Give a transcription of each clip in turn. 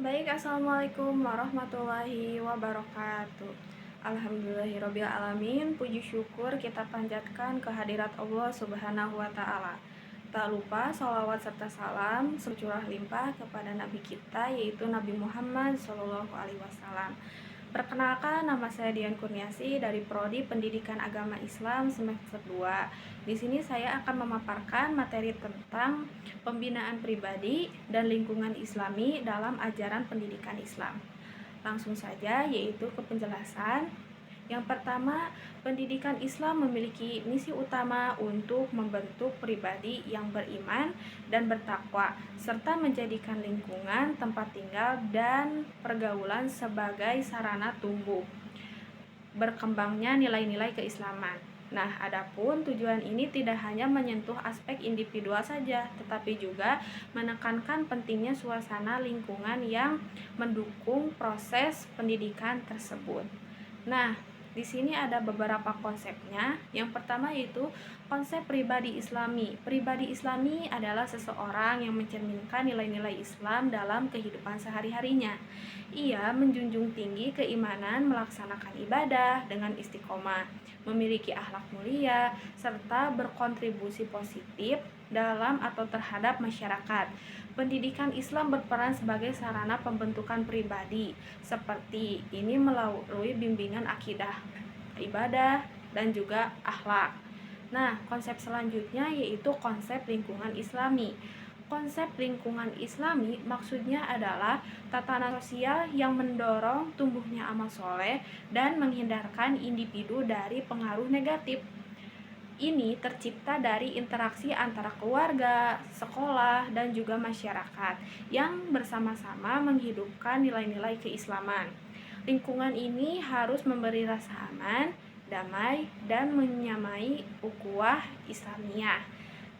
Baik, Assalamualaikum warahmatullahi wabarakatuh. Alhamdulillahirabbil alamin. Puji syukur kita panjatkan kehadirat Allah Subhanahu wa taala. Tak lupa sholawat serta salam securah limpah kepada nabi kita, yaitu Nabi Muhammad SAW. Perkenalkan, nama saya Dian Kurniasi dari Prodi Pendidikan Agama Islam semester 2. Di sini saya akan memaparkan materi tentang pembinaan pribadi dan lingkungan Islami dalam ajaran pendidikan Islam. Langsung saja, yaitu ke penjelasan. Yang pertama, pendidikan Islam memiliki misi utama untuk membentuk pribadi yang beriman dan bertakwa, serta menjadikan lingkungan tempat tinggal dan pergaulan sebagai sarana tumbuh berkembangnya nilai-nilai keislaman. Nah, adapun tujuan ini tidak hanya menyentuh aspek individual saja, tetapi juga menekankan pentingnya suasana lingkungan yang mendukung proses pendidikan tersebut. Nah, di sini ada beberapa konsepnya. Yang pertama yaitu konsep pribadi Islami. Pribadi Islami adalah seseorang yang mencerminkan nilai-nilai Islam dalam kehidupan sehari-harinya. Ia menjunjung tinggi keimanan, melaksanakan ibadah dengan istiqomah, memiliki akhlak mulia, serta berkontribusi positif dalam atau terhadap masyarakat. Pendidikan Islam berperan sebagai sarana pembentukan pribadi, seperti ini melalui bimbingan akidah, ibadah, dan juga akhlak. Nah, konsep selanjutnya yaitu konsep lingkungan Islami. Konsep lingkungan Islami maksudnya adalah tatanan sosial yang mendorong tumbuhnya amal soleh dan menghindarkan individu dari pengaruh negatif. Ini tercipta dari interaksi antara keluarga, sekolah, dan juga masyarakat yang bersama-sama menghidupkan nilai-nilai keislaman. Lingkungan ini harus memberi rasa aman, damai, dan menyamai ukhuwah Islamiyah.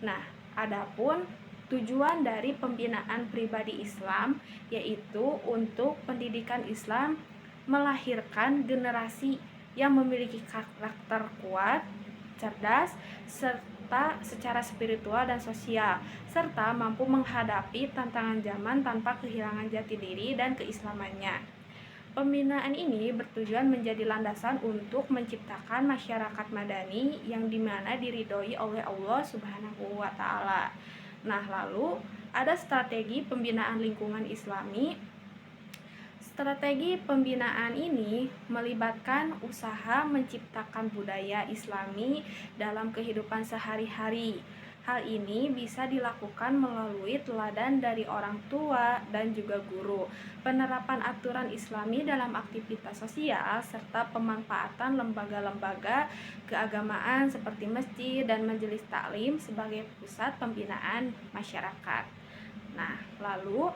Nah, adapun tujuan dari pembinaan pribadi Islam yaitu untuk pendidikan Islam melahirkan generasi yang memiliki karakter kuat, cerdas, serta secara spiritual dan sosial, serta mampu menghadapi tantangan zaman tanpa kehilangan jati diri dan keislamannya. Pembinaan ini bertujuan menjadi landasan untuk menciptakan masyarakat madani yang dimana diridhoi oleh Allah Subhanahu wa taala. Nah, lalu ada strategi pembinaan lingkungan Islami. Strategi pembinaan ini melibatkan usaha menciptakan budaya Islami dalam kehidupan sehari-hari. Hal ini bisa dilakukan melalui teladan dari orang tua dan juga guru, penerapan aturan Islami dalam aktivitas sosial, serta pemanfaatan lembaga-lembaga keagamaan seperti masjid dan majelis taklim sebagai pusat pembinaan masyarakat. Nah, lalu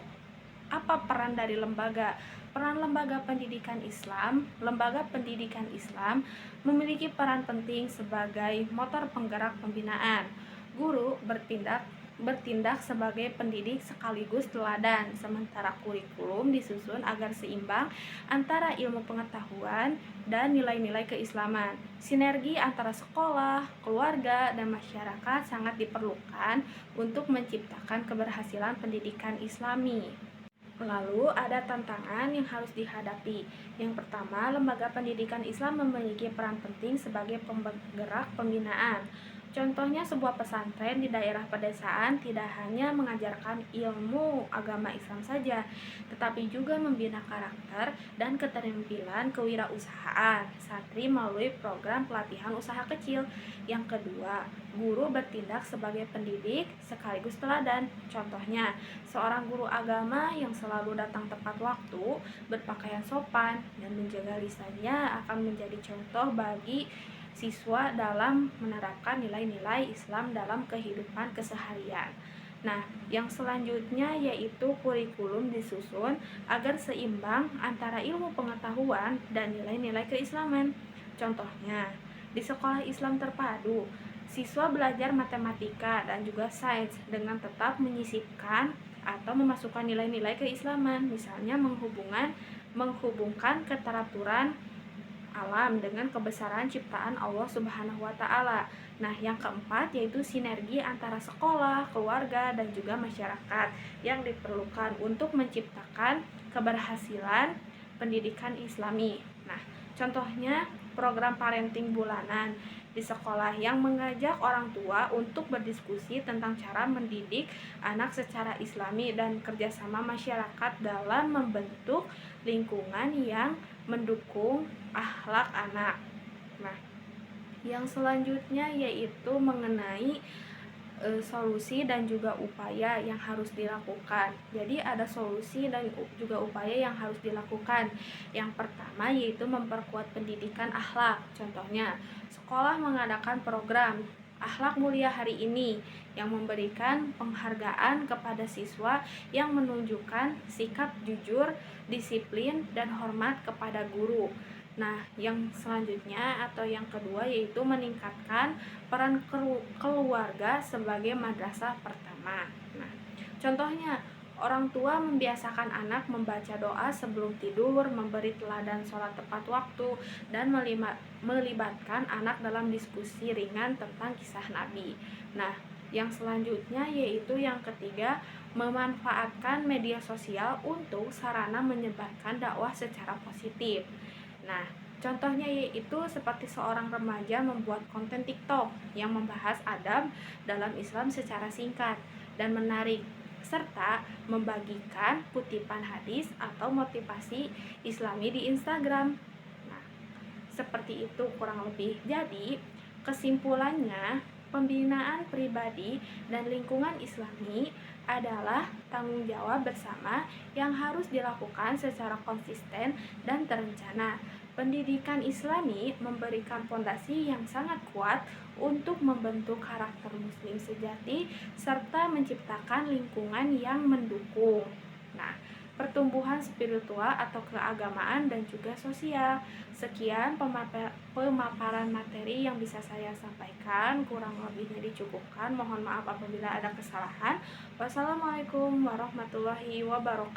apa peran dari lembaga? Peran lembaga pendidikan Islam. Lembaga pendidikan Islam memiliki peran penting sebagai motor penggerak pembinaan. Guru bertindak sebagai pendidik sekaligus teladan, sementara kurikulum disusun agar seimbang antara ilmu pengetahuan dan nilai-nilai keislaman. Sinergi antara sekolah, keluarga, dan masyarakat sangat diperlukan untuk menciptakan keberhasilan pendidikan Islami. Lalu ada tantangan yang harus dihadapi. Yang pertama, lembaga pendidikan Islam memiliki peran penting sebagai penggerak pembinaan. Contohnya sebuah pesantren di daerah pedesaan tidak hanya mengajarkan ilmu agama Islam saja, tetapi juga membina karakter dan keterampilan kewirausahaan santri melalui program pelatihan usaha kecil. Yang kedua, guru bertindak sebagai pendidik sekaligus teladan. Contohnya, seorang guru agama yang selalu datang tepat waktu, berpakaian sopan, dan menjaga lisannya akan menjadi contoh bagi siswa dalam menerapkan nilai-nilai Islam dalam kehidupan keseharian. Nah, yang selanjutnya yaitu kurikulum disusun agar seimbang antara ilmu pengetahuan dan nilai-nilai keislaman. Contohnya, di sekolah Islam terpadu, siswa belajar matematika dan juga sains dengan tetap menyisipkan atau memasukkan nilai-nilai keislaman, misalnya menghubungkan keteraturan alam dengan kebesaran ciptaan Allah Subhanahu wa taala. Nah, yang keempat yaitu sinergi antara sekolah, keluarga, dan juga masyarakat yang diperlukan untuk menciptakan keberhasilan pendidikan Islami. Nah, contohnya program parenting bulanan di sekolah yang mengajak orang tua untuk berdiskusi tentang cara mendidik anak secara Islami dan kerjasama masyarakat dalam membentuk lingkungan yang mendukung akhlak anak. Nah, yang selanjutnya yaitu mengenai solusi dan juga upaya yang harus dilakukan. Jadi ada solusi dan juga upaya yang harus dilakukan. Yang pertama yaitu memperkuat pendidikan akhlak. Contohnya, sekolah mengadakan program Akhlak Mulia hari ini yang memberikan penghargaan kepada siswa yang menunjukkan sikap jujur, disiplin, dan hormat kepada guru. Nah, yang selanjutnya atau yang kedua yaitu meningkatkan peran keluarga sebagai madrasah pertama. Nah, contohnya orang tua membiasakan anak membaca doa sebelum tidur, memberi teladan sholat tepat waktu, dan melibatkan anak dalam diskusi ringan tentang kisah Nabi. Nah, yang selanjutnya yaitu yang ketiga, memanfaatkan media sosial untuk sarana menyebarkan dakwah secara positif. Nah, contohnya yaitu seperti seorang remaja membuat konten TikTok yang membahas adab dalam Islam secara singkat dan menarik, serta membagikan kutipan hadis atau motivasi Islami di Instagram. Nah, seperti itu kurang lebih. Jadi, kesimpulannya, pembinaan pribadi dan lingkungan Islami adalah tanggung jawab bersama yang harus dilakukan secara konsisten dan terencana. Pendidikan Islami memberikan fondasi yang sangat kuat untuk membentuk karakter muslim sejati serta menciptakan lingkungan yang mendukung. Nah, pertumbuhan spiritual atau keagamaan dan juga sosial. Sekian pemaparan materi yang bisa saya sampaikan, kurang lebihnya dicukupkan. Mohon maaf apabila ada kesalahan. Wassalamualaikum warahmatullahi wabarakatuh.